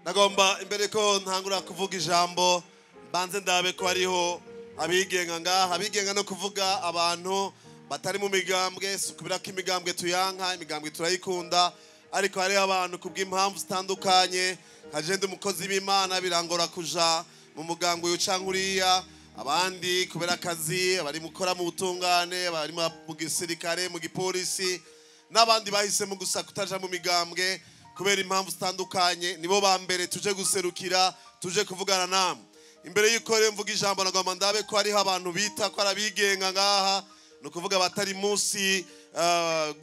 Nagomba imbere ko ntangura kuvuga ijambo banze ndabe ko ariho abigenga ngaha abigenga no kuvuga abantu batari mu migambwe kubira ko imigambwe tuyanka imigambwe turayikunda ariko hari abantu kubw'impamvu zitandukanye hagende umukozi w'Imana birangora kuja mu mugambwe y'ucankuriya abandi kubera akazi abari mukora mu butungane bari mu gisirikare mu gipolisi n'abandi bahisemo gusa kutaja mu migambwe kubera impamvu zitandukanye nibo ba mbere tuje guserukira tuje kuvugana namwe imbere y'uko rero mvuga ijambo nagomba ndabe ko hariho abantu bita ko arabigenga ngaha no kuvuga batari munsi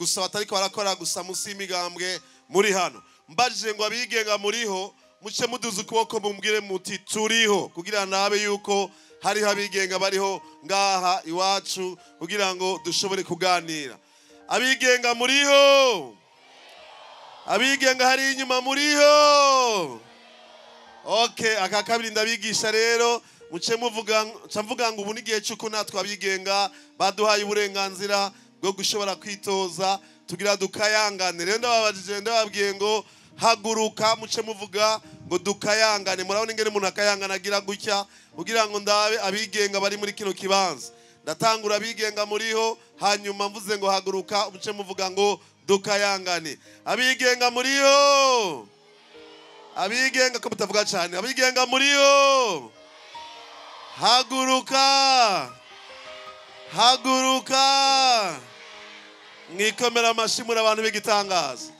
gusa batariko barakora gusa munsi y'imigambwe muri hano mbajije ngo abigenga muriho muce muduza ukuboko mumbwire muti turiho kugira nabe yuko hariho abigenga bariho ngaha iwacu kugira ngo dushobore kuganira abigenga muriho abigenga hari inyuma muriho okay aka kabiri ndabigisha rero muce mvuga ngo ubu nigihe cyuko natwe abigenga baduhaye uburenganzira bwo gushobora kwitoza tugira dukayangane rero ndababajije ndababwiye ngo haguruka muce muvuga ngo dukayangane murabona ingene umuntu akayangana agira gutya kugira ngo ndabe abigenga bari muri kino kibanza ndatangura abigenga muriho hanyuma mvuze ngo haguruka muce muvuga ngo dukayangane abigenga muriho abigenga ko mutavuga cyane abigenga muriho haguruka haguruka mwikomera amashimura abantu b'igitangaza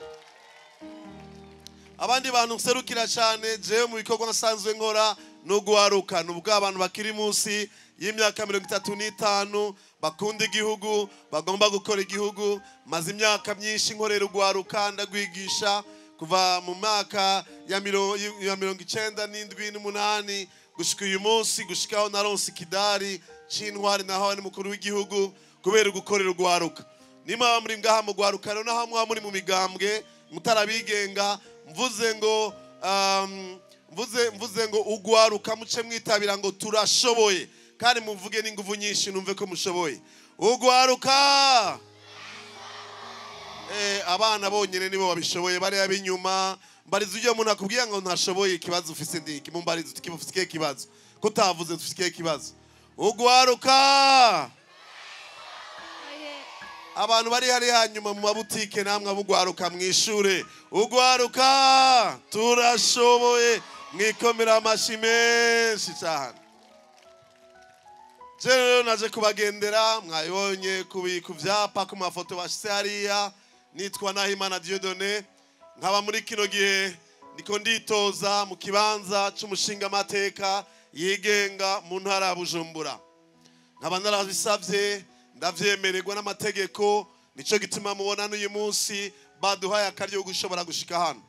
abandi bantu nserukira cyane je mu bikorwa nsanzwe nkora no guharuka nubwo abantu bakiri munsi y'imyaka 35 bakunda igihugu bagomba gukora igihugu maze imyaka myinshi nkorera guharuka ndagwigisha kuva mu mwaka ya 1998 gushika uyu munsi gushikaho naronse kidari c'intwari naho ni mukuru w'igihugu kubera gukorera guharuka nima muri ngaha mu guharuka rero naho muri mu migambwe mutarabigenga mvuze ngo ugwaruka muce mwitabira ngo turashoboye kandi muvuge n'inguvu nyinshi numve ko mushoboye ugwaruka abana bonyene nibo babishoboye bari abinyuma mbariza ujye umuntu akubwiye ngo ntashoboye ikibazo ufise ndiki mumbariza tukibufike ikibazo kutavuze dufike ikibazo ugwaruka abantu bari hari hanyuma mu mabutike namwe abugwaruka mwishure ugwaruka turashoboye mwikomera amashimenshi cyane rero naje kubagendera mwayibonye ku vyapa ku mafoto bashyize hariya nitwa Nahimana Dieudonné nkaba muri kino gihe ndiko nditoza mu kibanza c'umushinga amateka yigenga mu ntara ya Bujumbura nkaba narabisavye ndavyemererwa n'amategeko nico gituma mubona n'uyu munsi baduhaye akaryo gushobora gushika hano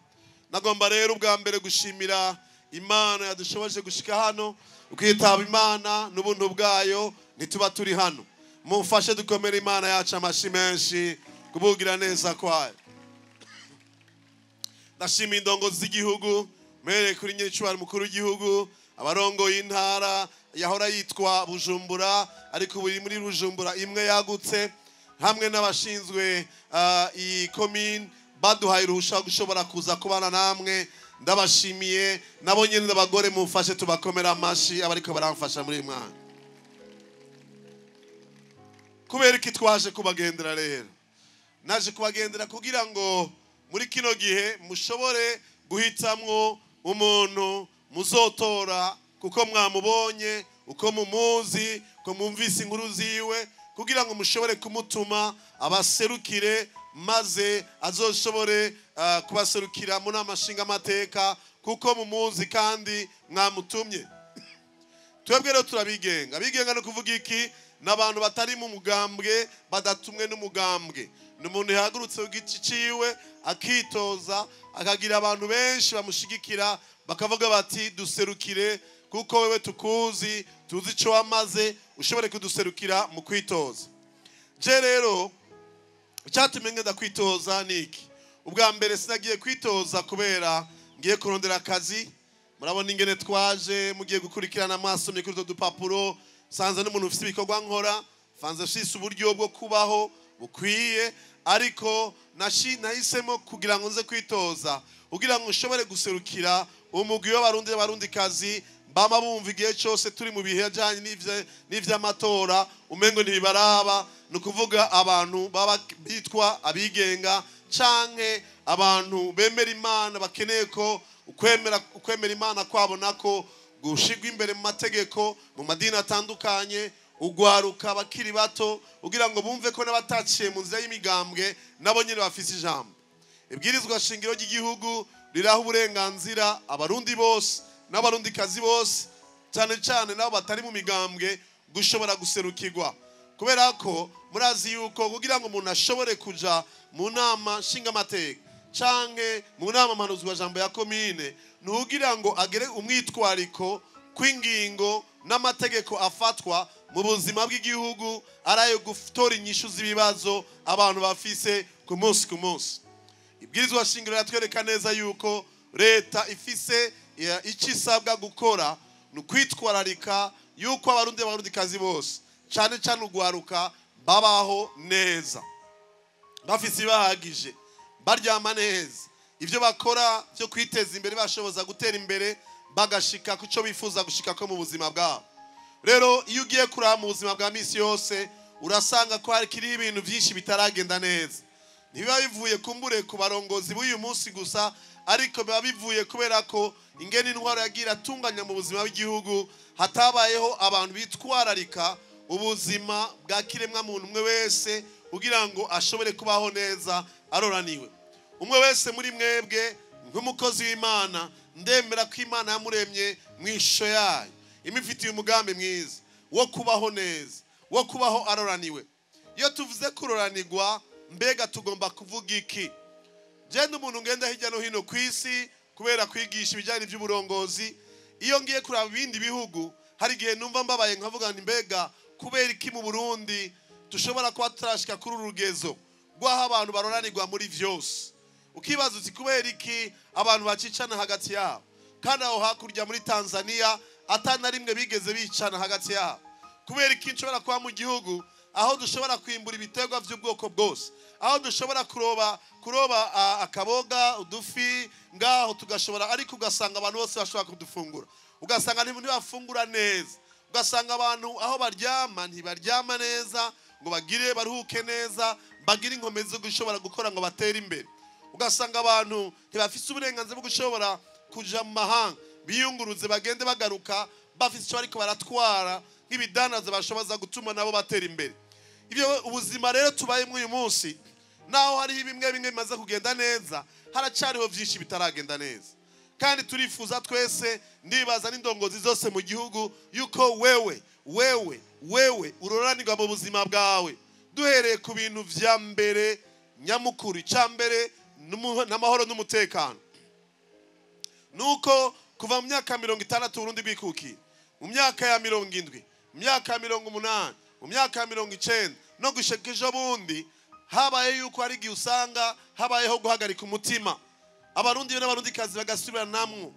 nagomba rero ubwa mbere gushimira Imana yadushoboje gushika hano ukitaba Imana n'ubuntu bwayo nituba turi hano mumfashe dukomera Imana yacu amashi menshi kubugira neza kwayo ndashima indongo z'igihugu mere kuri nyecubari mukuru w'igihugu abarongo y'intara yahora yitwa Bujumbura ariko buri muri Bujumbura imwe yagutse hamwe n'abashinzwe iyi commune baduhaye uruhusha gushobora kuza kubana namwe ndabashimiye nabo nyene n'abagore mufashe tubakomera amashi abariko baramfasha muri mwana kubera iki twaje kubagendera rero naje kubagendera kugira ngo muri kino gihe mushobore guhitamwo umuntu muzotora kuko mwamubonye uko mumuzi ko mumvise inkuru ziwe kugira ngo mushobore kumutuma abaserukire maze azoshobore kubaserukira mu namashinga amateka kuko mumuzi kandi mwamutumye twebwe rero turabigenga abigenga no kuvuga iki n'abantu batari mu mugambwe badatumwe n'umugambwe n'umuntu yahagurutse ugiti ciwe akitoza akagira abantu benshi bamushigikira bakavuga bati duserukire kuko wewe tukuzi tuzi ico wamaze ushobore kuduserukira mu kwitoza je rero icyatumye ngenda kwitoza niki ubwa mbere sinagiye kwitoza kubera ngiye kurondera akazi murabona ingene twaje mugiye gukurikirana amaso kuri do dupapuro sanze n'umuntu ufite ibikorwa nkora fanze shise uburyo bwo kubaho bukwiye ariko nahisemo kugira ngo nze kwitoza kugira ngo ushobore guserukira umugwi w'abarundi n'abarundikazi bama bumva igihe cyose turi mu bihe ajanye n'ivy'amatora umengo ntibibaraba nukuvuga abantu baba bitwa abigenga canke abantu bemera Imana bakeneye ko ukwemera Imana kwabo nako gushigwa imbere mu mategeko mu madini atandukanye ugwaruka bakiri bato ugira ngo bumve ko n'abataciye mu nzira y'imigambwe nabo nyine bafise ijambo. Ibwirizwa shingiro ry'igihugu riraho uburenganzira abarundi bose n'abarundikazi bose cyane cyane nabo batari mu migambwe gushobora guserukirwa, kubera ko murazi yuko kugira ngo umuntu ashobore kuja mu nama nshingamateka canke mu nama mpanuzwa jambo ya komine nugira ngo agere umwitwariko kw'ingingo n'amategeko afatwa mu buzima bw'igihugu arayo gutora inyishu z'ibibazo abantu bafise ku munsi ku munsi. Ibwirizwa shingiro ratwereka neza yuko leta ifise icisabwa gukora nukwitwararika yuko abarundikazi bose cyane cyane ugwaruka babaho neza bafise ibahagije baryama neza ivyo bakora byo kwiteza imbere bashoboza gutera imbere bagashika kuco bifuza gushika ko mu buzima bwabo. Rero iyo ugiye kuraba mu buzima bwa misi yose urasanga ko hari kiri ibintu byinshi bitaragenda neza, ntibiba bivuye kumbure ku barongozi b'uyu munsi gusa, ariko biba bivuye kubera ko ingene intwaro yagira tunganya mu buzima bw'igihugu hatabayeho abantu bitwararika ubuzima bwa kiremwa muntu umwe wese kugira ngo ashobore kubaho neza aroraniwe. Umwe wese muri mwebwe nk'umukozi w'Imana ndemera ko Imana yamuremye mwisho yayo imifitiye umugambi mwiza wo kubaho neza wo kubaho aroraniwe. Iyo tuvuze kuroranirwa mbega tugomba kuvuga iki? Jende umuntu ngenda hirya no hino kwisi kubera kwigisha ibijyanye by'uburongozi, iyo ngiye kuraba ibindi bihugu hari gihe numva mbabaye nkavuga nti mbega kubera iki mu Burundi tushobora kuba turashika kuri urugezo rw'aho abantu baroranirwa muri vyose. Ukibaza uti kubera iki abantu bacicana hagati yabo, kandi aho hakurya muri Tanzania atana rimwe bigeze bicana hagati yabo. Kubera iki nshobora kuba mu gihugu aho dushobora kwimbura ibiterwa by'ubwoko bwose, aho dushobora kuroba akaboga udufi ngaho tugashobora, ariko ugasanga abantu bose bashobora kudufungura, ugasanga ntibafungura neza, ugasanga abantu aho baryama ntibaryama neza ngo bagire baruhuke neza bagire inkomezi zo gushobora gukora ngo batere imbere, ugasanga abantu ntibafise uburenganzira bwo gushobora kuja mu mahanga biyunguruze bagende bagaruka bafise icyo ariko baratwara nk'ibidanaza bashoboza gutuma nabo batera imbere. Ibyo ubuzima rero tubayemo uyu munsi naho hari bimwe bimaze kugenda neza, haracariho byinshi bitaragenda neza, kandi turifuza twese ndibaza n'indongozi zose mu gihugu yuko wewe uroranirwa mu buzima bwawe duhereye ku bintu vya mbere nyamukuru. Icambere n'amahoro n'umutekano, nuko kuva mu myaka 60 Burundi bwikukiye, mu myaka ya 70, mu myaka ya 80, mu myaka ya 90 no gushika ejo bundi habaye yuko ari gihe usanga habayeho guhagarika umutima, abarundi n'abarundikazi bagasubira namwe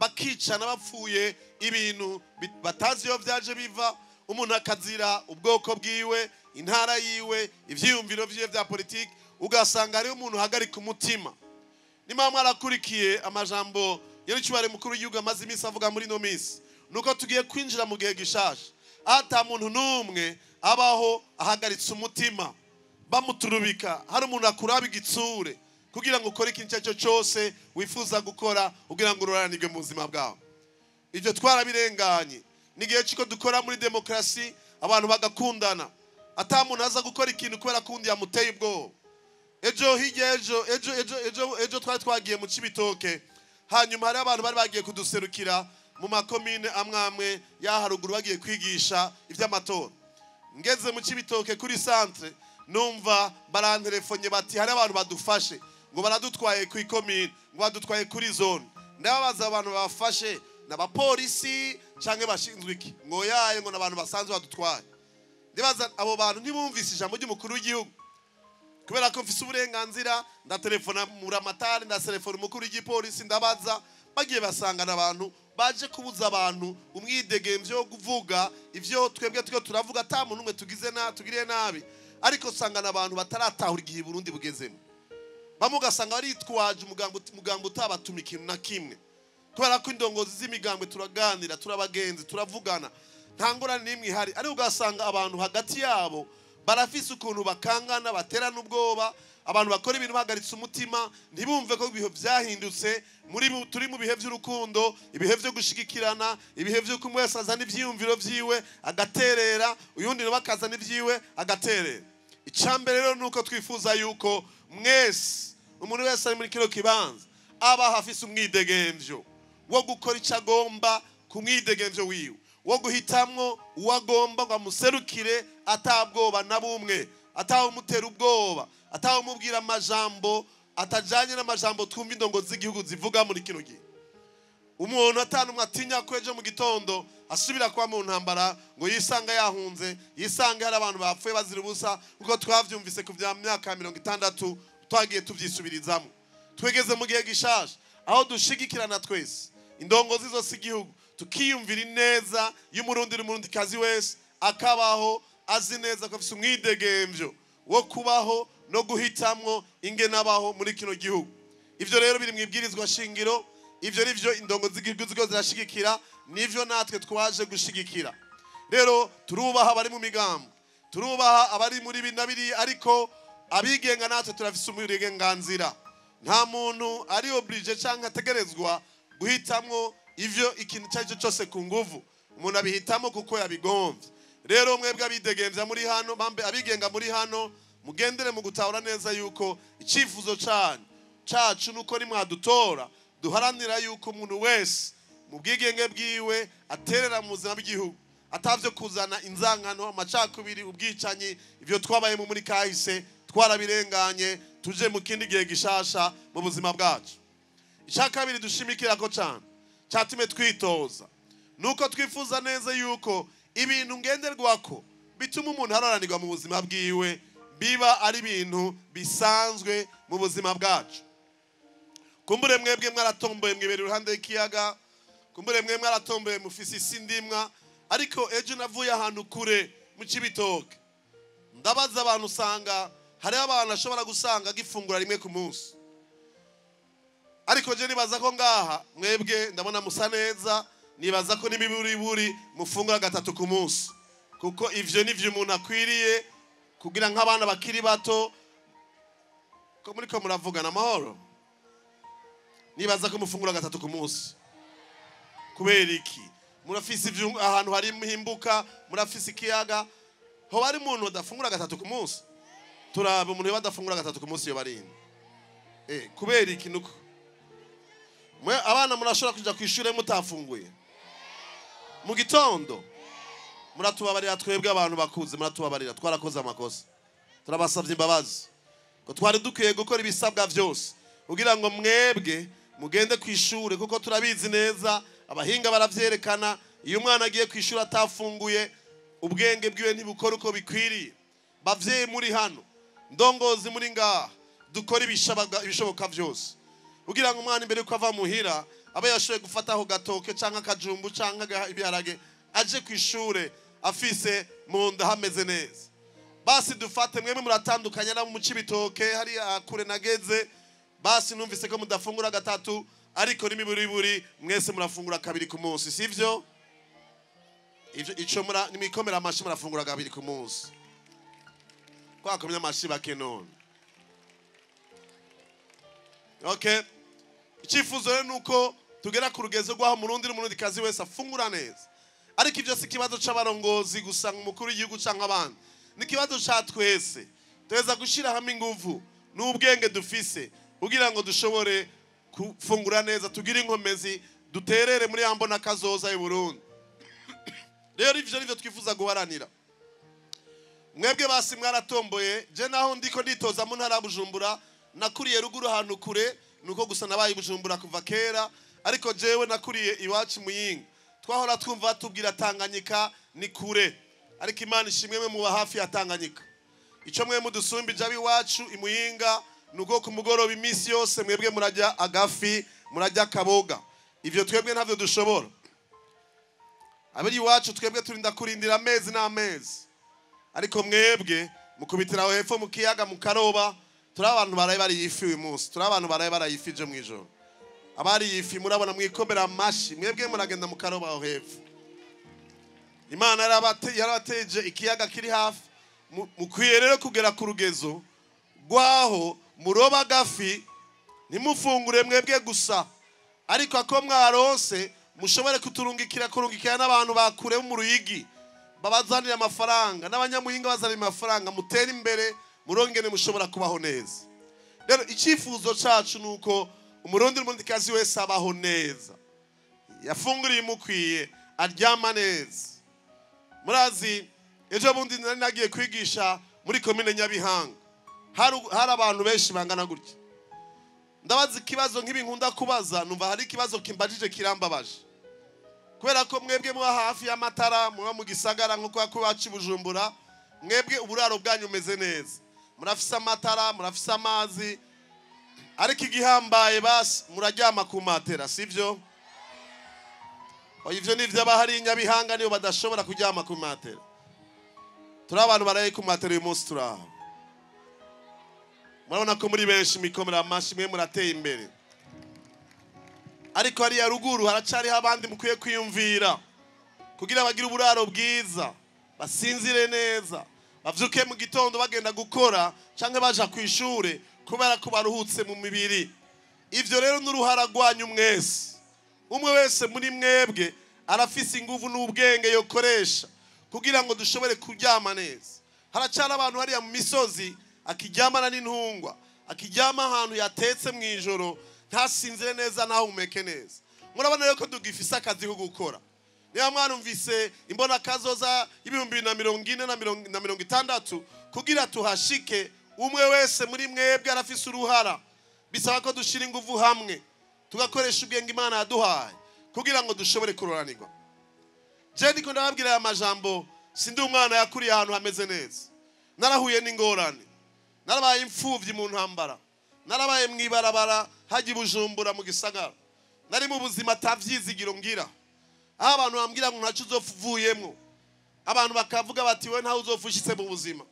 bakicana bapfuye ibintu batazi yo byaje biva, umuntu akazira ubwoko bwiwe, intara yiwe, ivyiyumviro vyiwe vya politiki, ugasanga ari umuntu hagarika umutima. Nimamwe arakurikiye amajambo y'icubare mukuru w'igihugu amaze imisi avuga muri no misi, nuko tugiye kwinjira mu gihe gishasha ata muntu numwe abaho ahagaritse umutima bamuturubika, hari umuntu akuraba igitsure kugira ngo ukore ikintu cyo cyose wifuza gukora kugira ngo uroranirwe mu buzima bwawe. Ivyo twarabirenganye, nigihe ciko dukora muri demokrasi abantu bagakundana, ata muntu aza gukora ikintu kubera kundi yamuteye ubwoba. Ejo twari twagiye mu Cibitoke, hanyuma hari abantu bari bagiye kuduserukira mu makomine amwamwe yaharuguru bagiye kwigisha ivy'amatora. Ngeze mu Cibitoke kuri centre numva baranterefonye bati hari abantu badufashe ngo baradutwaye ku ikomine, ngo badutwaye kuri zone. Ndababaza abantu bafashe n'abapolisi canke bashinzwe iki, ngo yaye ngo nabantu basanzwe badutwaye. Ndibaza abo bantu ntibumvise ijambo ry'umukuru w'igihugu, kubera ko mfise uburenganzira ndatelefona muramatari ndatelefona umukuru w'igipolisi ndabaza, bagiye basangana abantu baje kubuza abantu umwidegemvyo wo kuvuga ivyo twebwe turavuga ata muntu umwe tugire nabi, ariko sangana abantu bataratahura igihe Burundi bugezemo. bamwe ugasanga baritwaje umugambi utabatuma ikintu na kimwe, kubera ko indongozi z'imigambwe turaganira, turabagenzi, turavugana, nta ngorane n'imwe ihari, ariko ugasanga abantu hagati yabo barafise ukuntu bakangana, baterana ubwoba, abantu bakora ibintu bahagaritse umutima, ntibumve ko ibihe byahindutse, turi mu bihe by'urukundo, ibihe byo gushigikirana, ibihe byo kumwese azana ivyiyumviro vyiwe agaterera, uyundi nawe akazana ivyiwe agaterera. Icambere rero nuko twifuza yuko mwese, umuntu wese ari muri kino kibanza aba hafise umwidegemvyo wo gukora icyo agomba ku mwidegemvyo wiwe, wo guhitamwo uwagomba ngo amuserukire atabwoba na bumwe, atawumutera ubwoba, atawumubwira amajambo atajanye n'amajambo twumva indongozi z'igihugu zivuga muri kino gihe. Umuntu atanumwe atinya ko ejo mu gitondo asubira kuba mu ntambara ngo yisanga yahunze, yisange hari abantu bapfuye bazira ubusa, kuko twavyumvise ku vya myaka 60 twagiye tuvyisubirizamo. Twegeze mu gihe gishasha aho dushigikirana twese, indongozi zose igihugu, tukiyumvira neza y'umurundi n'umurundikazi wese akabaho azi neza ko afise umwidegemvyo wo kubaho no guhitamwo ingene abaho muri kino gihugu. Ivyo rero biri mwibwirizwa shingiro, ivyo nivyo indongozi z'igihugu ziko zirashigikira, nivyo natwe twaje gushigikira. Rero turubaha abari mu migambo, turubaha abari muri binabiri, ariko abigenga natwe turafise umurenganzira. Nta muntu ari oblige canke ategerezwa guhitamwo ivyo ikintu cyaje cyose ku nguvu, umuntu abihitamo kuko yabigomvye. Rero mwebwe abidegemvya muri hano, bambe abigenga muri hano, mugendere mu gutahura neza yuko icifuzo cacu nuko ni mwadutora duharanira yuko umuntu wese mu bwigenge bwiwe aterera mu buzima bw'igihugu, atavyo kuzana inzangano, amacakubiri, ubwicanyi. Ivyo twabaye muri kahise twarabirenganye, tuje mu kindi gihe gishasha mu buzima bwacu. Icakabiri dushimikira ko cyane cyatume twitoza nuko twifuza neza yuko ibintu ngenderwako bituma umuntu haranirwa mu buzima bwiwe biba ari ibintu bisanzwe mu buzima bwacu. Kumbure mwebwe mwaratomboye mwibera iruhande y'ikiyaga, kumbure mwebwe mwaratomboye mufise isi ndimwa, ariko ejo navuye ahantu kure mu Cibitoke, ndabaza abantu usanga hari abantu ashobora gusanga gifungura rimwe ku munsi, ariko je nibaza ko ngaha mwebwe ndabona musa neza, nibaza ko n'imiburiburi mufungura 3 ku munsi, kuko ivyo nivyo umuntu akwiriye kugira nk'abana bakiri bato. Ko muriko muravugana amahoro, nibaza ko mufungura 3 ku munsi. Kubera iki? Murafise ivyo ahantu hari imhimbuka, murafise ikiyaga, ho bari umuntu adafungura 3 ku munsi. Turaba umuntu badafungura 3 ku munsi yo bari. Kubera iki nuko mwe abana murashobora kuja kwishure mutafunguye mu gitondo? Muratubabarira twebwe abantu bakuze, muratubabarira twarakoze amakosa, turabasavye imbabazi ko twari dukwiye gukora ibisabwa byose kugira ngo mwebwe mugende kwishure, kuko turabizi neza abahinga baravyerekana, iyo umwana agiye kwishura atafunguye ubwenge bwiwe ntibukora uko bikwiriye. Bavyeyi muri hano, ndongozi muri ngaha, dukora ibishoboka byose kugira ngo umwana imbere ko ava muhira abe yashoboye gufataho gatoke canke akajumbu canke ibiharage, aje kwishure afise mu nda hameze neza. Basi dufate mwemwe muratandukanya na mu Cibitoke hari akure nageze, basi numvise ko mudafungura 3, ariko n'imiburiburi mwese murafungura 2 ku munsi, sivyo? Ico nimikomera amashi murafungura 2 ku munsi, kwa kumenya amashi bakenone. Okay, icifuzo rero nuko tugera ku rugezo rwaho murundi n'umurundikazi wese afungura neza. Ariko ivyo si kibazo c'abarongozi gusa umukuru w'igihugu canke abandi, ni kibazo ca twese. Tweza gushira hamwe inguvu n'ubwenge dufise kugira ngo dushobore kufungura neza, tugire inkomezi, duterere muri ambona kazoza y'u Burundi. Rero ivyo nivyo twifuza guharanira. Mwebwe basi mwaratomboye, je naho ndiko nditoza mu ntara Bujumbura, nakuriye ruguru ahantu kure, nuko gusa nabaye Bujumbura kuva kera, ariko jewe nakuriye iwacu Muyinga. Twahora twumva tubwira Tanganyika ni kure, ariko Imana ishimwe mu hafi ya Tanganyika. Ico mwe mudusumbije abiwacu imuyinga, nuko ku mugoroba imisi yose mwebwe murajya agafi, murajya kaboga. Ivyo twebwe ntavyo dushobora. Abiri iwacu twebwe turinda kurindira amezi n'amezi, ariko mwebwe mukubitiraho hepfo mu kiyaga mu karoba, turi abantu baraye bari ifi uyu munsi, turi abantu baraye barayifije mu ijoro. Abari ifi murabona mwikomera amashi, mwebwe muragenda mu karoba aho hepfo. Imana yarabateje ikiyaga kiri hafi, mukwiye rero kugera ku rugezo rwaho muroba agafi, ntimufungure mwebwe gusa, ariko ako mwaronse mushobore kurungikira n'abantu bakure mu Ruyigi babazanira amafaranga, n'abanyamuhinga bazanira amafaranga, mutere imbere murongene mushobora kubaho neza. Rero icyifuzo cyacu nuko umurundi n'umundikazi wese abaho neza, yafunguriye imukwiye, aryama neza. Murazi ejo bundi nari nagiye kwigisha muri komine Nyabihanga, hari abantu benshi bangana gutya. Ndabaza ikibazo nk'ibi nkunda kubaza, numva hari ikibazo kimbajije kirambabaje, kubera ko mwebwe muba hafi y'amatara, muba mu gisagara nko kwa kubaci Bujumbura, mwebwe uburaro bwanyu meze neza, murafise amatara, murafise amazi, ariko igihambaye basi muraryama ku matera, sivyo? Ivyo nivyo abahari Nyabihanga niyo badashobora kuryama ku matera. Turi abantu baraye ku matera uyu munsi turaho. Murabona ko muri benshi mikomera amashi, mwe murateye imbere, ariko hariya ruguru haracariho abandi mukwiye kwiyumvira kugira bagire uburaro bwiza, basinzire neza, bavyuke mu gitondo bagenda gukora canke baja ku ishure kubera ko baruhutse mu mibiri. Ivyo rero n'uruhara rwanyu mwese, umwe wese muri mwebwe arafise inguvu n'ubwenge yokoresha kugira ngo dushobore kuryama neza. Haracana abantu hariya mu misozi akiryamana n'intungwa, akiryama ahantu yatetse mu ijoro, ntasinzire neza ntahumeke neza. Murabona rero ko dugifise akazi ko gukora. Niba mwarumvise imbona kazoza y'ibihumbi 2040 na 2060 kugira tuhashike, umwe wese muri mwebwe arafise uruhara. Bisaba ko dushira inguvu hamwe tugakoresha ubwenge Imana yaduhaye kugira ngo dushobore kuroranirwa. Je ndiko ndababwira aya majambo, sindi umwana yakuriye ahantu hameze neza. Narahuye n'ingorane, narabaye imfuvyi mu ntambara, narabaye mwibarabara haji Bujumbura mu gisagara, nari mu buzima atavyizigiro ngira, aho abantu bambwira ngo ntacu uzovuyemwo, abantu bakavuga bati we ntaho uzofushitse mu buzima.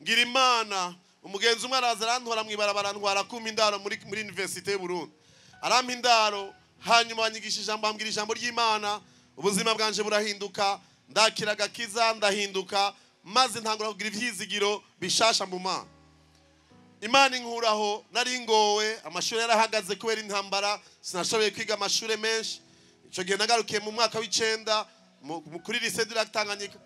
Ngira Imana, umugenzi umwe araza arantwara mwibarabara, ntwara kuma indaro muri Université y'u Burundi, arampa indaro, hanyuma banyigisha ijambo, ambwira ijambo ry'Imana, ubuzima bwanje burahinduka, ndakira agakiza, ndahinduka, maze ntangura kugira ivyizigiro bishasha mu Mana. Imana inkuraho, nari ngowe, amashuri yarahagaze kubera intambara, sinashoboye kwiga amashuri menshi. Ico gihe nagarukiye mu mwaka w'9 kuri lycée de Tanganyika,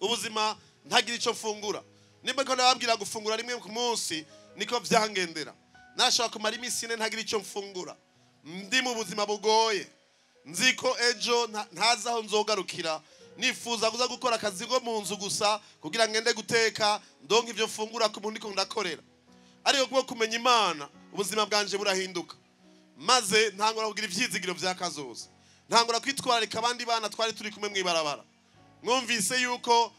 ubuzima ntagira ico mfungura. Nimba ko nababwira gufungura rimwe ku munsi, niko vyangendera. Nashaka kumara iminsi 4 ntagira ico mfungura, ndi mu buzima bugoye, nziko ejo ntazaho nzogarukira, nifuza kuza gukora akazi go mu nzu gusa kugira ngende guteka ndonke ivyo mfungura ku muntu ko ndakorera. Ariko kuba kumenya Imana, ubuzima bwanje burahinduka, maze ntangura kugira ivyizigiro vya kazoza, ntangura kwitwararika abandi bana twari turi kumwe mwibarabara. Mwumvise yuko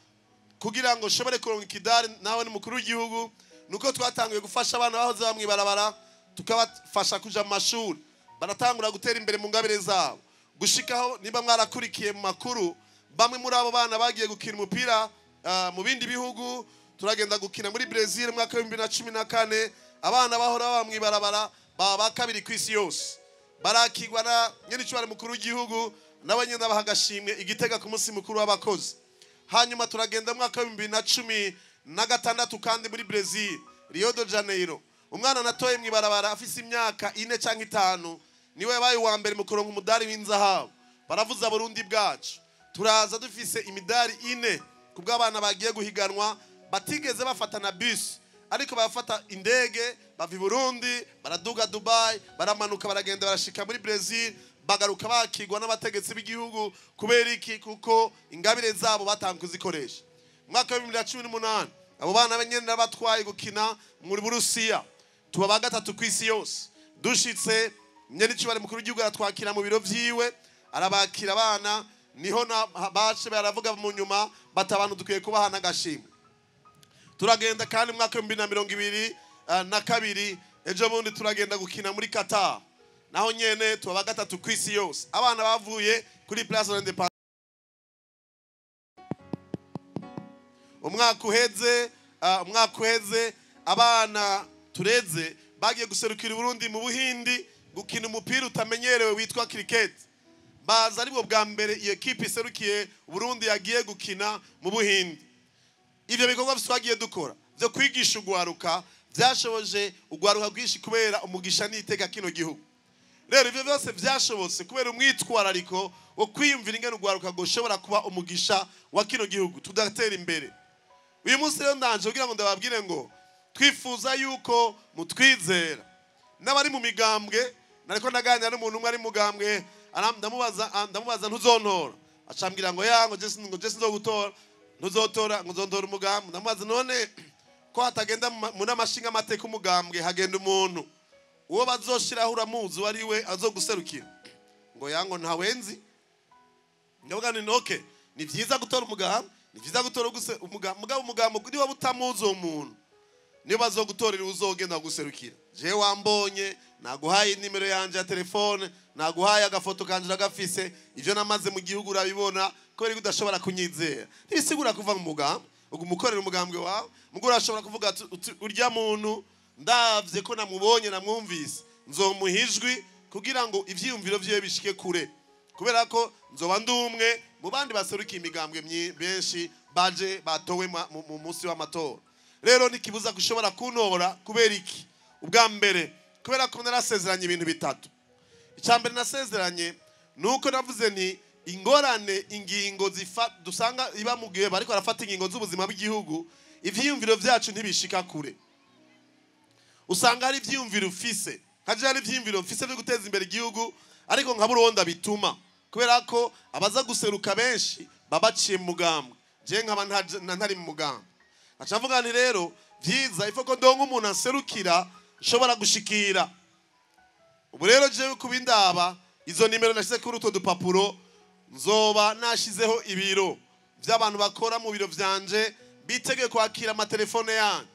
kugira ngo shobore kuronka ikidari nawe ni mukuru w'igihugu, nuko twatanguye gufasha abana bahoze bamwibarabara, tukabafasha kuja mu mashuri, baratangura gutera imbere mu ngabire zabo, gushikaho niba mwarakurikiye mu makuru, bamwe muri abo bana bagiye gukina umupira mu bindi bihugu. Turagenda gukina muri Brazil mu mwaka wa 2014, abana bahora bamwibarabara baba kabiri ku isi yose, barakigwa na nyene cyubare mukuru w'igihugu, n'abanyenda bahagashimwe igitega ku munsi mukuru w'abakozi. Hanyuma turagenda mu mwaka wa 2016 kandi muri Brazil, Rio de Janeiro, umwana natoye mwibarabara afise imyaka 4 canke 5, niwe yabaye wa mbere mu kuronka umudari w'inzahabu. Baravuza Burundi bwacu, turaza dufise imidari 4 kubw'abana bagiye guhiganwa, batigeze bafatana bus, ariko bafata indege bava Burundi, baraduga Dubai, baramanuka baragenda barashika muri Brazil, bagaruka bakigwa n'abategetsi b'igihugu. Kubera iki? Kuko ingabire zabo batanga kuzikoresha. Mwaka wa 2018 abo bana banyenda batwaye gukina muri Burusiya, tuba bagatatu ku isi yose. Dushitse nyene cyubare mukuru w'igihugu aratwakira mu biro vyiwe, arabakira abana, niho bace baravuga mu nyuma batabantu dukwiye kubahana agashimwe. Turagenda kandi mwaka wa 2022 ejo bundi turagenda gukina muri Qatar, naho nyene tuba gatatu ku isi yose. Abana bavuye kuri Place de l'Indépendance. umwaka uheze abana tureze bagiye guserukira Burundi mu Buhindi gukina umupira utamenyerewe witwa cricket. Baza ari bwo bwa mbere iyo equipe iserukiye Burundi yagiye gukina mu Buhindi. Ivyo bikorwa twagiye dukora byo kwigisha ugwaruka byashoboje ugwaruka rwinshi kubera umugisha n'iteka kino gihugu. Rero ivyo byose byashobotse kubera umwitwarariko wo kwiyumvira ingene ugwaruka goshobora kuba umugisha wa kino gihugu tudatera imbere. Uyu munsi rero ndanje kugira ngo ndababwire ngo twifuza yuko mutwizera n'abari mu migambwe. Nariko ndaganira n'umuntu umwe ari mugambwe ndamubaza ntuzontora acambwira ngo yango Jesse nzogutora ntuzotora nguzondora umugambwe. Ndamubaza none ko hatagenda mu namashinga amateka umugambwe hagenda umuntu uwo bazoshiraho uramuzi wari we azoguserukira ngo yango ntawenzi. Ndavuga ni okay ni vyiza gutora umugambwe ni vyiza gutora umugambwe niba butamuzi uwo muntu niyo bazogutorera uzogenda guserukira. Je wambonye naguhaye nimero yanje ya telefone naguhaye agafoto kanje gafise ivyo namaze mu gihugu urabibona kubera udashobora kunyizera. Ntibisigura kuva mu mugambwe umukorera umugambwe wawe mugura ashobora kuvuga urya muntu ndavye ko namubonye namwumvise nzomuhijwi kugira ngo ivyiyumviro vyiwe bishike kure kubera ko nzoba ndumwe mu bandi baserukiye imigambwe benshi baje batowe mu munsi w'amatora. Rero nikibuza gushobora kuntora kubera iki? Ubwa mbere kubera ko narasezeranye ibintu bitatu. Icambere nasezeranye nuko navuze ni ingorane ingingo dusanga iba mu gihe bariko barafata ingingo z'ubuzima bw'igihugu ivyiyumviro vyacu ntibishika kure. Usanga hari ivyiyumviro ufise haje hari ivyiyumviro mfise byo guteza imbere igihugu ariko nka Burundi bituma kubera ko abaza guseruka benshi babaciye mu mugambwe je nkaba ntari mu mugambwe. Acavuga ni rero vyiza ifoko ndongo umuntu aserukira shobora gushikira. Ubu rero je kubindaba izo nimero nashize kuri uto dupapuro nzoba nashizeho ibiro by'abantu bakora mu biro vyanje bitege kwakira amatelefone yanyu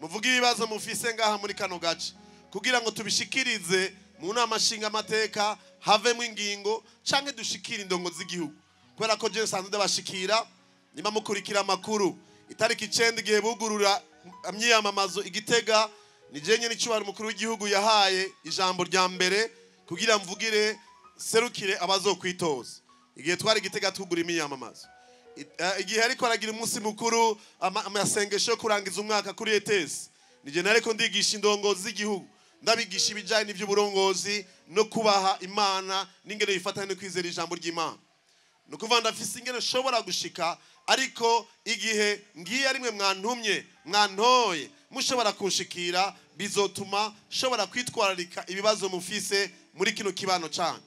muvuga ibibazo mufise ngaha muri kano gace kugira ngo tubishikirize mu nama nshinga amateka havemo ingingo canke dushikira indongo z'igihugu kubera ko je sanzwe ndabashikira nima mukurikira amakuru. Itariki 9 igihe bugurura amyiyamamazo Igitega ni jenye n'icubara mukuru w'igihugu yahaye ijambo rya mbere kugira mvugire serukire abazokwitoza. Igihe twari Igitega tugura imyiyamamazo igihe ariko aragira umunsi mukuru amasengesho yo kurangiza umwaka kuri ETS nije nariko ndigisha indongozi z'igihugu ndabigisha ibijanye n'ivy'uburongozi no kubaha Imana n'ingene bifatanye no kwizera ijambo ry'Imana. Nukuva ndafise ingene shobora gushika ariko igihe ngiye arimwe mwantoye mushobora kunshikira bizotuma shobora kwitwararika ibibazo mufise muri kino kibano cyane.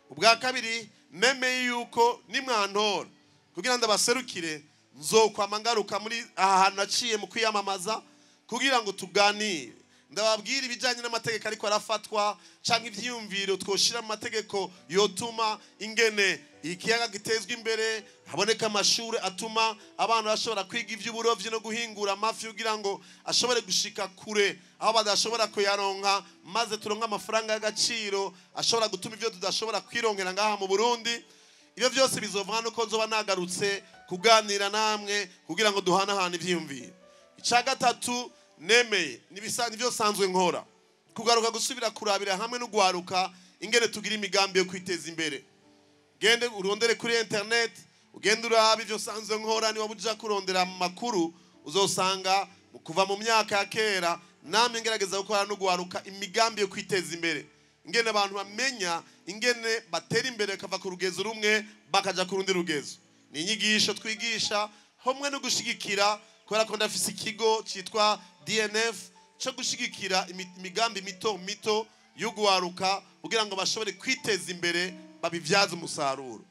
Ubwa kabiri nemeye yuko nimwantora kugira ndabaserukire nzokwama ngaruka muri aha naciye mu kwiyamamaza kugira ngo tuganire ndababwira ibijanye n'amategeko ariko arafatwa canke ivyiyumviro twoshira mu mategeko yotuma ingene ikiyaga gitezwa imbere haboneka amashuri atuma abantu bashobora kwiga ivy'uburovyi no guhingura amafi kugira ngo ashobore gushika kure aho badashobora kuyaronka maze turonka amafaranga y'agaciro ashobora gutuma ivyo tudashobora kwirongera ngaha mu Burundi. Ivyo byose bizovana nuko nzoba nagarutse kuganira namwe kugira ngo duhanahana ivyiyumviro. Ica gatatu nemeye nibisani byo sanzwe nkora kugaruka gusubira kurabira hamwe no gwaruka ingene tugira imigambi yo kwiteza imbere. Gende urondere kuri internet ugende urabe ivyo sanzwe nkora ni wabuja kurondera makuru uzosanga kuva mu myaka ya kera namwe ngerageza gukora no gwaruka imigambi yo kwiteza imbere ingene abantu bamenya ingene batera imbere kava ku rugezo rumwe bakaja ku rundi rugezo. Ni inyigisho twigisha homwe no gushigikira kubera ko ndafise ikigo citwa DNF cyo gushigikira imigambi mito y'ugwaruka kugira ngo bashobore kwiteza imbere babivyaza umusaruro.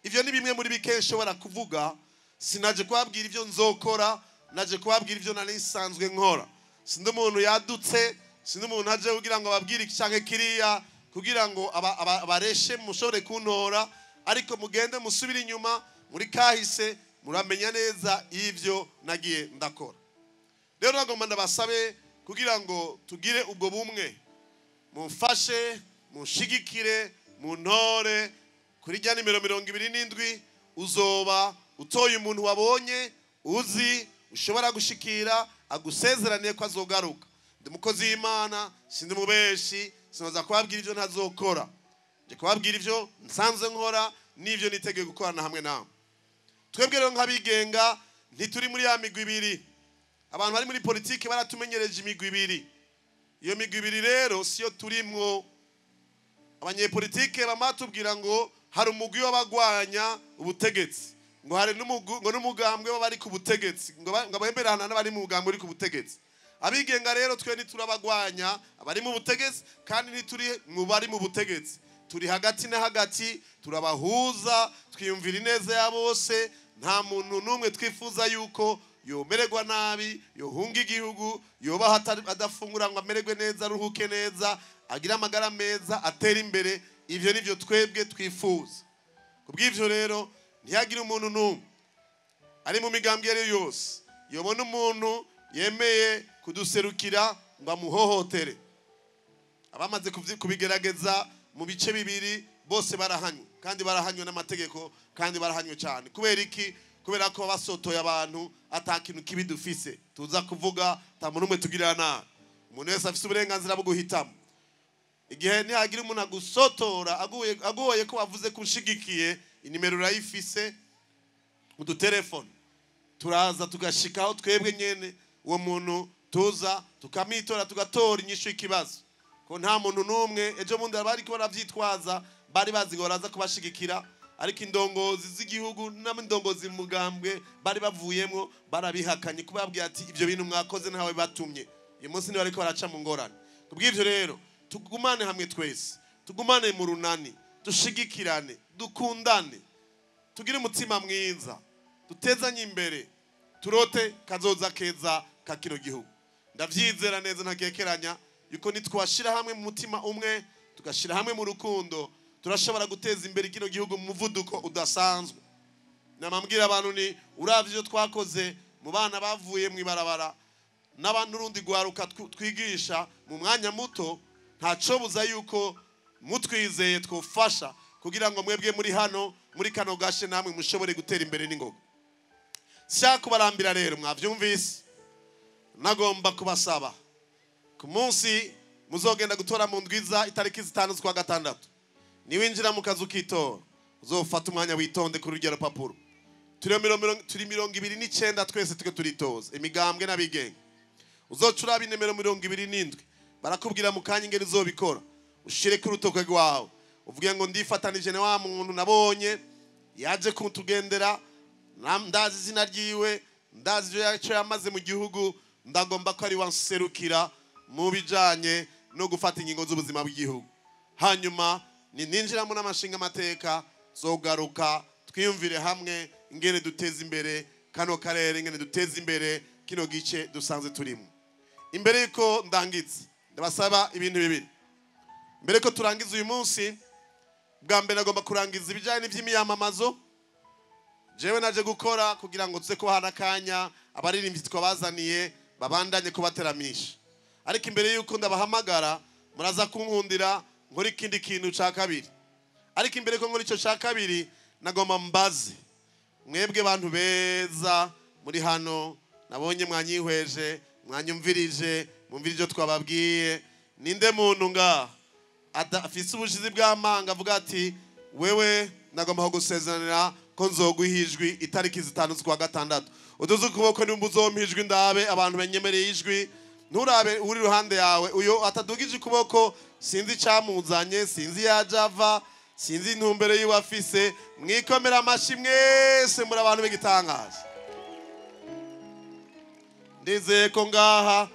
Ivyo ni bimwe muri bikesho bara kuvuga sinaje kwabwira ivyo nzokora naje kwabwira ivyo nari nsanzwe nkora. Sindi umuntu yadutse sindi umuntu aje kugira ngo babwire icanke kiriya kugira ngo abareshe mushobore kuntora ariko mugende musubira inyuma muri kahise muramenya neza ivyo nagiye ndakora. Rero nagomba ndabasabe kugira ngo tugire ubwo bumwe mumfashe mushigikire muntore kuri rya nimero 27 uzoba utoye umuntu wabonye uzi ushobora gushikira agusezeraniye ko azogaruka. Ndi mukozi w'Imana, sindi mubeshi, sinoza kubabwira ivyo ntazokora. Je kubabwira ivyo nsanze nkora n'ivyo nitegeye gukorana hamwe nawe. Twebwe rero nk'abigenga ntituri muri ya migwi ibiri. Abantu bari muri politike baratumenyereje imigwi ibiri. Iyo migwi ibiri rero siyo turimwo. Abanyepolitike bamatubwira ngo hari umugwi w'abagwanya ubutegetsi, ngo hari n'umugambwe bari ku butegetsi, ngo abemberana n'abari mu mugambwe uri ku butegetsi. Abigenga rero twe niturabagwanya abari mu butegetsi kandi nituri mu bari mu butegetsi. Turi hagati na hagati, turabahuza, twiyumvira ineza ya bose. Nta muntu numwe twifuza yuko yomererwa nabi, yohunga igihugu, yoba adafungura ngo amererwe neza, aruhuke neza, agira amagara meza, atera imbere. Ivyo nivyo twebwe twifuza. Kubw'ivyo rero ntiyagira umuntu numwe ari mu migambwe yari yose yobona umuntu yemeye kuduserukira ngo amuhohotere. Abamaze kubigerageza mu bice bibiri bose barahanywe, kandi barahanywe n'amategeko, kandi barahanywe cyane. Kubera iki? Kubera ko basotoye abantu atakintu kibi dufise tuza kuvuga, ta muntu umwe tugirira nabi. Umuntu wese afise uburenganzira bwo guhitamo. Igihe ntihagira umuntu agusotora agoye ko wavuze ko ushigikiye, inimero urayifise mu dutelefone, turaza tugashikaho twebwe nyene uwo muntu tuza tukamitora tugatora inyishu y'ikibazo. Ko nta muntu numwe ejo bundi bari ko baravyitwaza, bari bazi ngo baraza kubashigikira, ariko indongozi z'igihugu n'indongozi mu mugambwe bari bavuyemwo barabihakanye kubabwiye ati ivyo bintu mwakoze ntawe batumye. Uyu munsi ni bariko baraca mu ngorane. Kubw'ivyo rero tugumane hamwe twese, tugumane mu runani, dushigikirane, dukundane, tugire umutima mwiza, dutezanye imbere, turote kazoza keza ka kino gihugu. Ndavyizera neza ntagekeranya yuko nitwashira hamwe mu mutima umwe, tugashira hamwe mu rukundo, turashobora guteza imbere kino gihugu mu muvuduko udasanzwe. Namambwira abantu ni uravye ivyo twakoze mu bana bavuye mu ibarabara n'abantu rundi gwaruka twigisha mu mwanya muto, ntaco buza yuko mutwizeye twofasha kugira ngo mwebwe muri hano muri kano gashe namwe mushobore gutera imbere n'ingoga. Sha kubarambira rero mwavyumvise, nagomba kubasaba ku munsi muzogenda gutora mu ndwiza itariki 5 z'ukwa gatandatu, niwinjira mu kazu kitora uzofata umwanya witonde kuri rugero papuro. Turi 29 twese tuke turitoza imigambwe n'abigenga. Uzocura binemero 27 barakubwira mu kanya ingeri uzobikora, ushire ku rutoke rwawe uvuge ngo ndifatanije ne wa muntu nabonye yaje kutugendera, ndazi izina ryiwe, ndazi ivyo yaco yamaze mu gihugu, ndagomba ko ari wanserukira mu bijanye no gufata ingingo z'ubuzima bw'igihugu. Hanyuma ninjiramo n'amashinga amateka, zogaruka twiyumvire hamwe ingene duteza imbere kano karere, ingene duteza imbere kino gice dusanzwe turimo. Imbere yuko ndangitse ndabasaba ibintu bibiri. Mbere ko turangiza uyu munsi, bwa mbere nagomba kurangiza ibijanye n'ivy'imiyamamazo jewe naje gukora kugira ngo tuze ko harakanya abaririmbyi twabazaniye babandanye kubateramisha. Ariko imbere yuko ndabahamagara muraza kunkundira nkora ikindi kintu ca kabiri. Ariko imbere ko nkora ico ca kabiri nagomba mbaze mwebwe bantu beza muri hano, nabonye mwanyihweje, mwanyumvirije, mumvirije twababwiye, ninde muntu nga afise ubushizi bw'amanga avuga ati wewe nagomba gusezerana ko nzoguhijwi itariki 5 z'ukwa gatandatu. Uduze ukuboko nimbuzompijwi ndabe abantu benyemereye ijwi, nturabe uri ruhande yawe uyo atadugije ukuboko, sinzi camuzanye, sinzi yajava, sinzi intumbere yiwe afise. Mwikomera amashi mwese muri abantu b'igitangaza. Ndizeye ko ngaha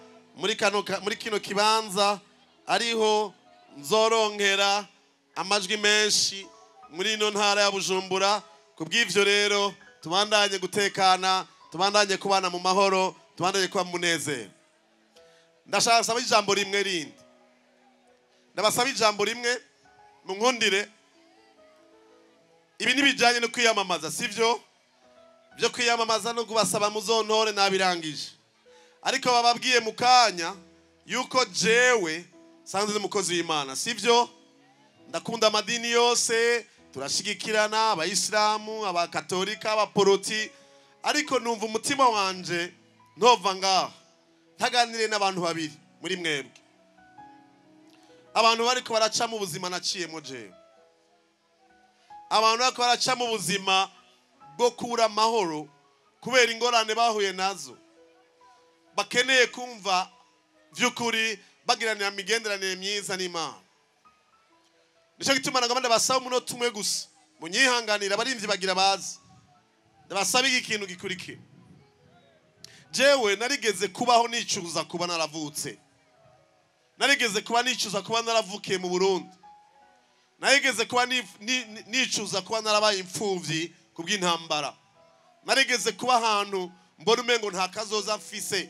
muri kino kibanza ariho nzoronkera amajwi menshi muri ino ntara ya Bujumbura. Kubw'ivyo rero tubandanye gutekana, tubandanye kubana mu mahoro, tubandanye kuba munezero. Ndashaka gusaba ijambo rimwe rindi. Ndabasaba ijambo rimwe munkundire. Ibi nibijanye no kwiyamamaza, sivyo? Byo kwiyamamaza no kubasaba muzontore nabirangije. Ariko bababwiye mukanya yuko jewe sanze n'umukozi w'Imana, sivyo? Ndakunda amadini yose, turashigikirana, abayisilamu, abakatolika, abaporoti, ariko numva umutima wanje ntova ngaha ntaganire n'abantu babiri muri mwebwe, abantu bariko baraca mu buzima naciyemo jewe, abantu bariko baraca mu buzima bwo kubura amahoro kubera ingorane bahuye nazo, bakeneye kumva vy'ukuri bagiranira imigenderanire myiza n'Imana. Nico gituma nagomba ndabasaba umunota umwe gusa munyihanganira abarimvyi bagira bazi, ndabasaba iki kintu gikurikira. Jewe narigeze kubaho nicuza kuba naravutse, narigeze kuba nicuza kuba naravukiye mu Burundi, narigeze kuba nicuza kuba narabaye imfuvyi kubw'intambara, narigeze kuba ahantu mbona umengo nta kazoza mfise,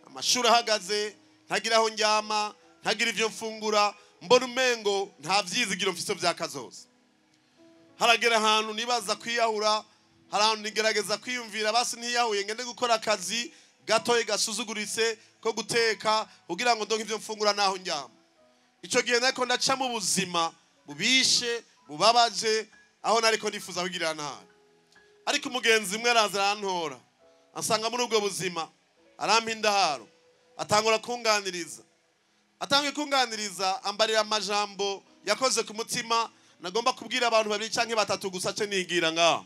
amashuri ahagaze, ntagira aho njyama, ntagira ivyo mfungura, mbona umengo nta vyizigiro mfise vya kazoza. Haragera ahantu nibaza kwiyahura, harantu nigerageza kwiyumvira basi ntiyahuye ngende gukora akazi gatoye gasuzuguritse ko guteka kugira ngo ndonke ivyo mfungura naho njyama. Ico gihe nariko ndaca mu buzima bubishe bubabaje, aho nariko ndifuza kugira nabi. Ariko umugenzi umwe araza arantora, ansanga muri ubwo buzima, arampa indaharo, atangura kunganiriza. Atangiye kunganiriza ambarira amajambo yakoze ku mutima nagomba kubwira abantu babiri canke batatu gusa ce nigira ngaho.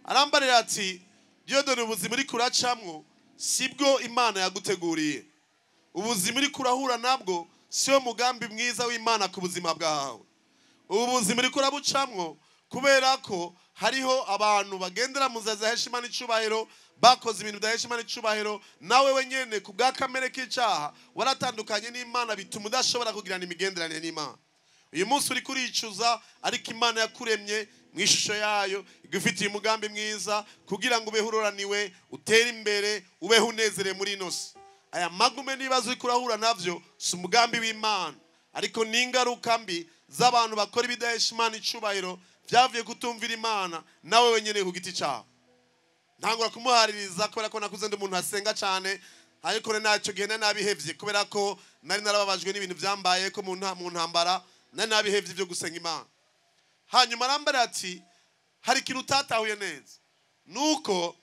Arambarira ati, Dieudonne, ubuzima uri kuracamwo sibwo Imana yaguteguriye. Ubuzima uri kurahura nabwo siyo mugambi mwiza w'Imana ku buzima bwawe. Ubuzima uri kurabucamwo kubera ko hariho abantu bagendera mu nzira zahesha Imana icubahiro, bakoze ibintu bidahesha Imana icubahiro, nawe wenyene ku bwa kamere k'icaha waratandukanye n'Imana, bituma udashobora kugirana imigenderanire n'Imana. Uyu munsi uri kuricuza, ariko Imana yakuremye mu ishusho yayo, igufitiye umugambi mwiza kugira ngo ubeho uroraniwe, utere imbere, ubeho unezere muri ino si. Aya magume n'ibibazo uri kurahura navyo si umugambi w'Imana, ariko ni ingaruka mbi z'abantu bakora ibidahesha Imana icubahiro, vyavuye kutumvira Imana nawe wenyene ku giti cawe. Ntangura kumuhaririza kubera ko nakuze ndi umuntu asenga cyane, ariko naco gihe nabihevye kubera ko nari narababajwe n'ibintu vyambaye ko mu ntambara, nari nabihevye byo gusenga Imana. Hanyuma arambara ati, hari ikintu utatahuye neza, nuko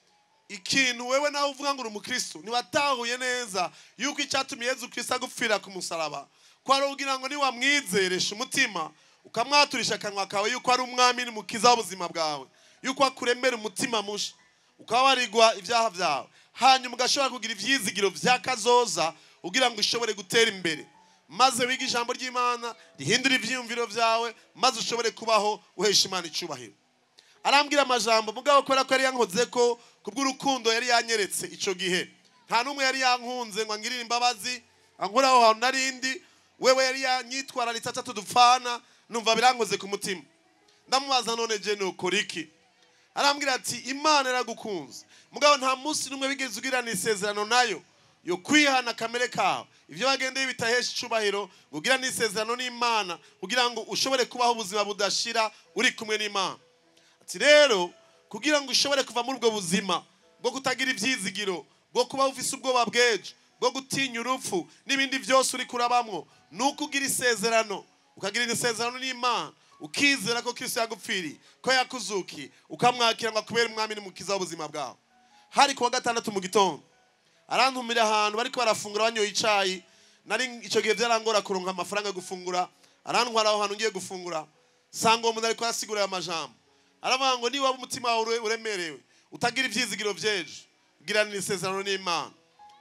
ikintu wewe nawe uvuga ngo uri umukristo ntiwatahuye neza yuko icyatumye Yesu Kristo agupfira ku musaraba kwari kugira ngo niwamwizeresha umutima ukamwaturisha akanwa kawe yuko ari umwami n'umukiza w'ubuzima bwawe, yuko akuremera umutima musha, ukawarigwa ibyaha byawe, hanyuma ugashobora kugira ivyizigiro vya kazoza kugira ngo ushobore gutera imbere, maze wiga ijambo ry'Imana rihindura ivyiyumviro vyawe, maze ushobore kubaho uhesha Imana icubahiro. Arambwira amajambo mugabo kubera ko yari yankoze ko kubw'urukundo yari yanyeretse ico gihe. Nta numwe yari yankunze ngo angirire imbabazi ankora aho hantu narindi, wewe yari yanyitwararitse atatu dupfana, numva birankoze ku mutima. Ndamubaza none je nukora iki? Arambwira ati, Imana yaragukunze mugabo nta munsi numwe bigeze ugirana isezerano nayo yo kwihana kamere kawe, ivyo bagendeye bitahesha icubahiro, ugira n'isezerano n'Imana kugira ngo ushobore kubaho ubuzima budashira uri kumwe n'Imana. Ati rero kugira ngo ushobore kuva muri ubwo buzima bwo kutagira ivyizigiro, bwo kuba ufise ubwoba bwejo, bwo gutinya urupfu n'ibindi vyose uri kurabamwo, nuko ugira isezerano, ukagira isezerano n'Imana, ukizera ko Kristo yagupfiriye, ko yakuzuki, ukamwakira ngo akubere umwami n'umukiza w'ubuzima bwawe. Hari kuwa gatandatu mu gitondo arantumira ahantu bariko barafungura banyoye icayi, nari ico gihe vyarangora kuronka amafaranga yo gufungura, arantwara aho hantu ngiye gufungura, sanga uwo muntu ariko arasigura aya majambo. Aravuga ngo niba umutima wawe uremerewe, utagira ivyizigiro vyejo, ugiranira isezerano n'Imana,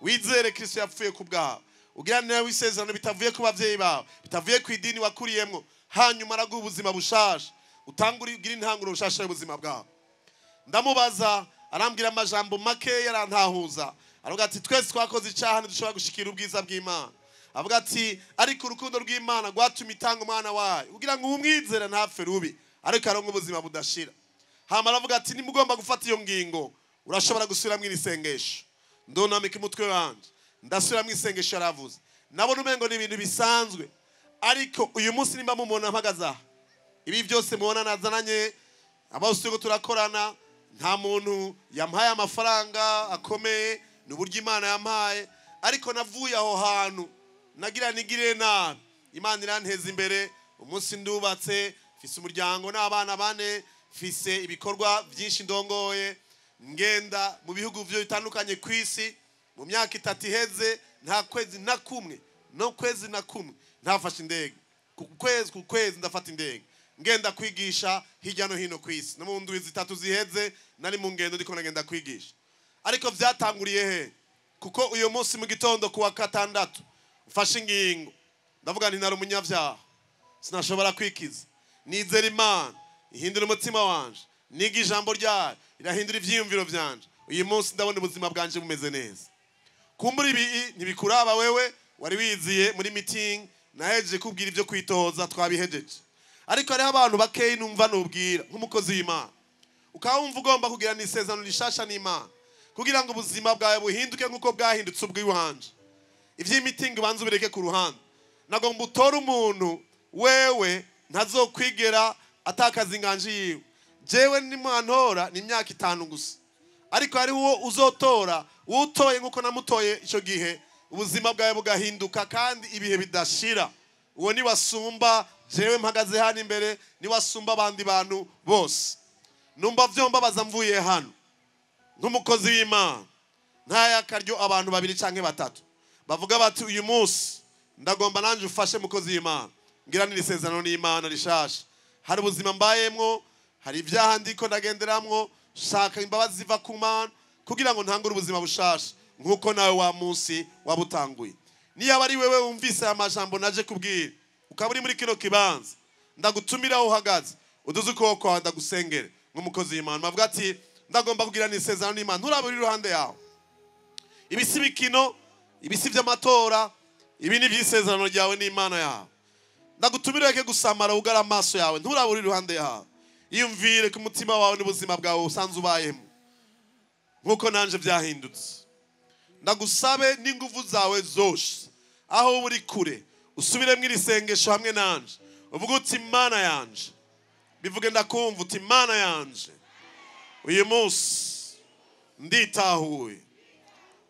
wizere Kristo yapfuye ku bwawe, ugiranira isezerano bitavuye ku bavyeyi bawe, bitavuye ku idini wakuriyemwo, hanyuma araguha ubuzima bushasha, utangura ugira intanguro bushasha y'ubuzima bwawe. Ndamubaza, arambwira amajambo make yarantahuza. Aravuga ati, twese twakoze icaha ntidushobora gushikira ubwiza bw'Imana. Avuga ati, ariko urukundo rw'Imana rwatumye itanga umwana wayo kugira ngo umwizere ntapfe rubi, ariko aronke ubuzima budashira. Hama aravuga ati, nimugomba gufata iyo ngingo urashobora gusubiramwo iri sengesho. Ndonamika umutwe wanje ndasubiramwo isengesho yaravuze. Nabona umengo ni ibintu bisanzwe, ariko uyu munsi nimba mumubona mpagaze aha, ibi byose mubona nazananye, abo turiko turakorana, nta muntu yampaye amafaranga akomeye, n'uburyo Imana yampaye, ariko navuye aho hantu nagira nigire nabi, Imana iranteza imbere. Umunsi ndubatse, mfise umuryango n'abana bane, mfise ibikorwa byinshi ndongoye, ngenda mu bihugu byo bitandukanye kwisi. Mu myaka 3 iheze nta kwezi na kumwe no kwezi na kumwe ntafashe indege. ku kwezi ndafata indege ngenda kwigisha hirya no hino ku isi. No mu ndwi zitatu ziheze nari mu ngendo ndiko nagenda kwigisha. Ariko vyatanguriye he? Kuko uyo munsi mu gitondo kuwa gatandatu mfashe ingingo ndavuga nti nari umunyavyaha sinashobora kwikiza, nizera Imana ihindura umutima wanje, niga ijambo ryayo irahindura ivyiyumviro vyanje. Uyu munsi ndabona ubuzima bwanje bumeze neza. Kumbura ibi ntibikuraba wewe wari wiziye muri meeting nahejeje kubwira ivyo kwitoza twabihejeje. Ariko hariho abantu bakeyi numva nubwira nk'umukozi w'Imana ukawumva ugomba kugira n'isezerano rishasha n'Imana kugira ngo ubuzima bwawe buhinduke nk'uko bwahindutse ubw'iwanje. Ivyo meeting banze ubireke ku ruhande. Nagomba utore umuntu wewe ntazokwigera atakaza inganje yiwe. Jewe nimwantora ni imyaka 5 gusa. Ariko hari uwo uzotora utoye nk'uko namutoye ico gihe ubuzima bwawe bugahinduka kandi ibihe bidashira. Uwo ni wasumba jewe mpagaze hano imbere, ni wasumba abandi bantu bose. Numva vyomba bazamvuye hano nk'umukozi w'Imana ntaya karyo abantu 2 canke 3 bavuga bati uyu munsi ndagomba nanje ufashe mukozi w'Imana ngira n'isezerano n'Imana rishasha. Hari ubuzima mbayemwo, hari ibyaha ndiko ndagenderamwo, shaka imbabazi ziva ku Mana kugira ngo ntangure ubuzima bushasha nkuko nawe wa munsi wabutanguye. Niyo ari wewe wumvise amajambo naje kubwira ukaburi muri kino kibanza ndagutumira aho uhagaze uduze ukoko ndagusengere nk'umukozi w'Imana. Bavuga ati ndagomba kugira n'isezerano n'Imana. Nturaburi iruhande yawe ibisi bikino, ibisi vy'amatora, ibi ni vy'isezerano ryawe n'Imana yawe. Ndagutumira reke gusamara ugara amaso yawe. Nturaburi iruhande yawe, yumvire ku mutima wawe n'ubuzima bwawe usanze ubayemo nkuko nanje vyahindutse. Ndagusabe n'inguvu zawe zose aho uri kure usubire mwiri sengesho hamwe nanje uvuga uti Imana yanje, bivuge ndakumva uti Imana yanje uyu munsi nditahuye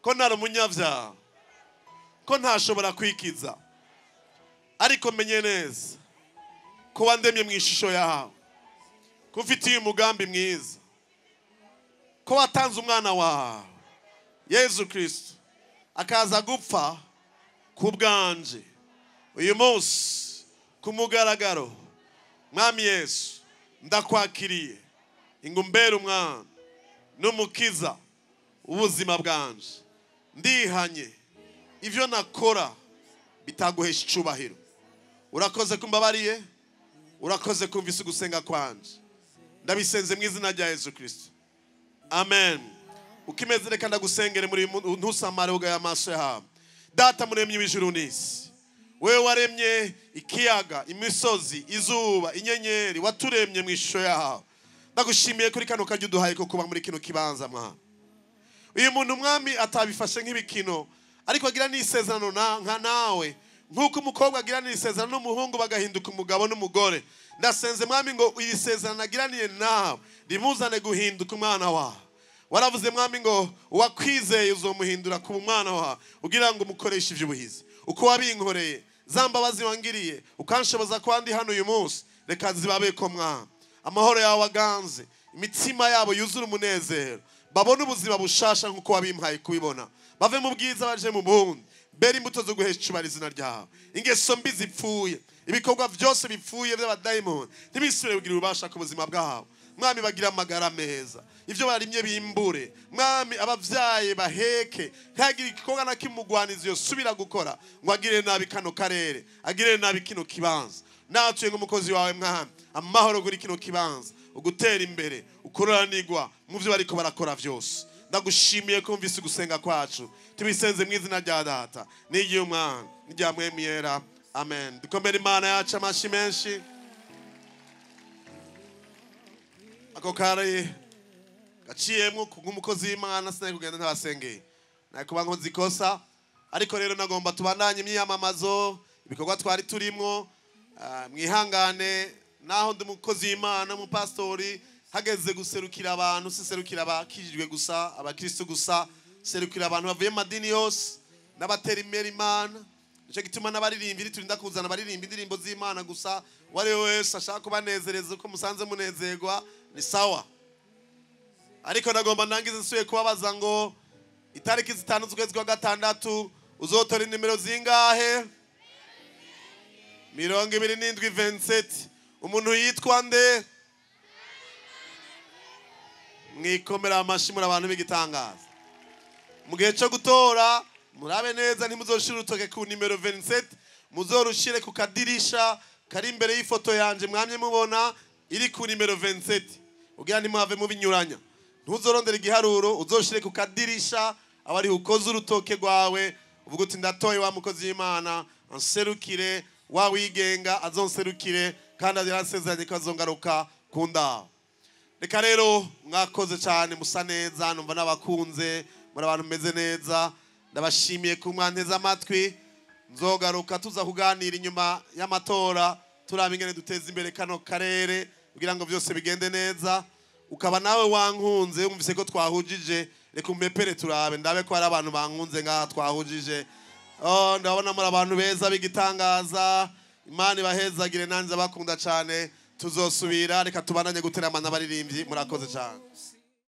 ko nari umunyavyaha, ko ntashobora kwikiza, ariko menye neza ko wandemye mu ishusho yawe, ko ufitiye umugambi mwiza, ko watanze umwana wawe Yesu Kristo akaza gupfa ku bwanje. Uyu munsi ku mugaragaro Mwami Yesu ndakwakiriye ingumbera umwana n'umukiza ubuzima bwanje. Ndihanye ivyo nakora bitaguhesha icubahiro. Urakoze kumbabariye, urakoze kumvise gusenga kwanje. Ndabisenze mu izina rya Yesu Kristo, amen. Ukimeze reka ndagusengere muri ntusamare ugaya amaso yawe. Data muremye w'ijuru n'isi, wewe waremye ikiyaga, imisozi, izuba, inyenyeri, waturemye mu ishusho yawe. Ndagushimiye kuri kano kajya uduhaye ko kuba muri kino kibanza Mwana. Uyu muntu Mwami atabifashe nk'ibikino, ariko agira n'isezerano nka nawe nkuko umukobwa agira n'isezerano n'umuhungu bagahinduka umugabo n'umugore. Ndasenze Mwami ngo iri sezerano agiraniye nawe rimuzane guhinduka umwana wawe. Waravuze Mwami ngo uwakwizeye uzomuhindura kuba umwana wawe ugira ngo umukoreshe ivy'ubuhizi. Uko wabinkoreye zambabazi wangiriye ukanshoboza kwandi hano uyu munsi, reka zibabeko Mwana. Amahoro yawe aganze imitima yabo yuzura umunezero, babone ubuzima bushasha nkuko wabimpaye kubibona. Bave mu bwiza baje mu bundi, bera imbuto zo guhesha icubahiro izina ryawe. Ingeso mbi zipfuye, ibikorwa byose bipfuye by'abadayimoni ntibisubire kugira ububasha ku buzima bwabo. Mwami bagira amagara meza, ivyo barimye bimbure. Mwami abavyaye baheke, ntagire igikorwa na kimugwaniza yo subira gukora ngo agire nabi kano karere, agire nabi kino kibanza. Natuye nk'umukozi wawe Mwami, amahoro kuri kino kibanza, ugutera imbere, ukuranirwa mu vyo bariko barakora vyose. Ndagushimiye ko mvise gusenga kwacu, tubisenze mu izina rya Data n'igiye Umwana n'irya Mwemu Yera, amen. Dukomere Imana yacu amashi menshi. Ako kare gaciyemwo nk'umukozi w'Imana sinari kugenda ntabasengeye, nari kuba nkoze ikosa, ariko rero nagomba tubandanye imyiyamamazo ibikorwa twari turimwo. Mwihangane naho ndi umukozi w'Imana mu pastori, hageze guserukira abantu siserukira abakijijwe gusa, abakristo gusa, serukira abantu bavuye mu madini yose n'abatera imbere Imana. Nico gituma n'abaririmbyi turinda kuzana abaririmba indirimbo z'Imana gusa. Wari wese ashaka kubanezereza uko musanze munezerwa ni sawa, ariko nagomba ndangize nsuye kubabaza ngo itariki 5 z'ukwezi kwa gatandatu uzotora inimero zingahe? 27. Umuntu yitwa nde? Mwikomera amashi muri abantu b'igitangaza. Mu gihe cyo gutora murabe neza ntimuzoshira urutoke ku nimero 27, muzorushire ku kadirisha kari imbere y'ifoto yanje mwamye mubona iri ku nimero 27. Ugira ntimuhave mubinyuranya. Ntuzorondera igiharuro, uzoshire ku kadirisha abari ukoze urutoke rwawe uvuga uti ndatoye wa mukozi w'Imana anserukire, wa wigenga azonserukire kandi azirasezeranye ko azongaruka kunda. Reka rero mwakoze cyane, musa neza, numva nabakunze, muri abantu meze neza, ndabashimiye ku mwanteza amatwi. Nzogaruka tuza kuganira inyuma y'amatora turaba ingene duteza imbere kano karere kugira ngo byose bigende neza. Ukaba nawe wankunze umvise ko twahujije, reka umpepere turabe ndabe ko hari abantu bankunze ngaha twahujije. Ndabona muri abantu beza b'igitangaza, Imana ibahezagire, nanze bakunda cyane. Tuzosubira, reka tubananye guteramana abaririmbyi. Murakoze cyane.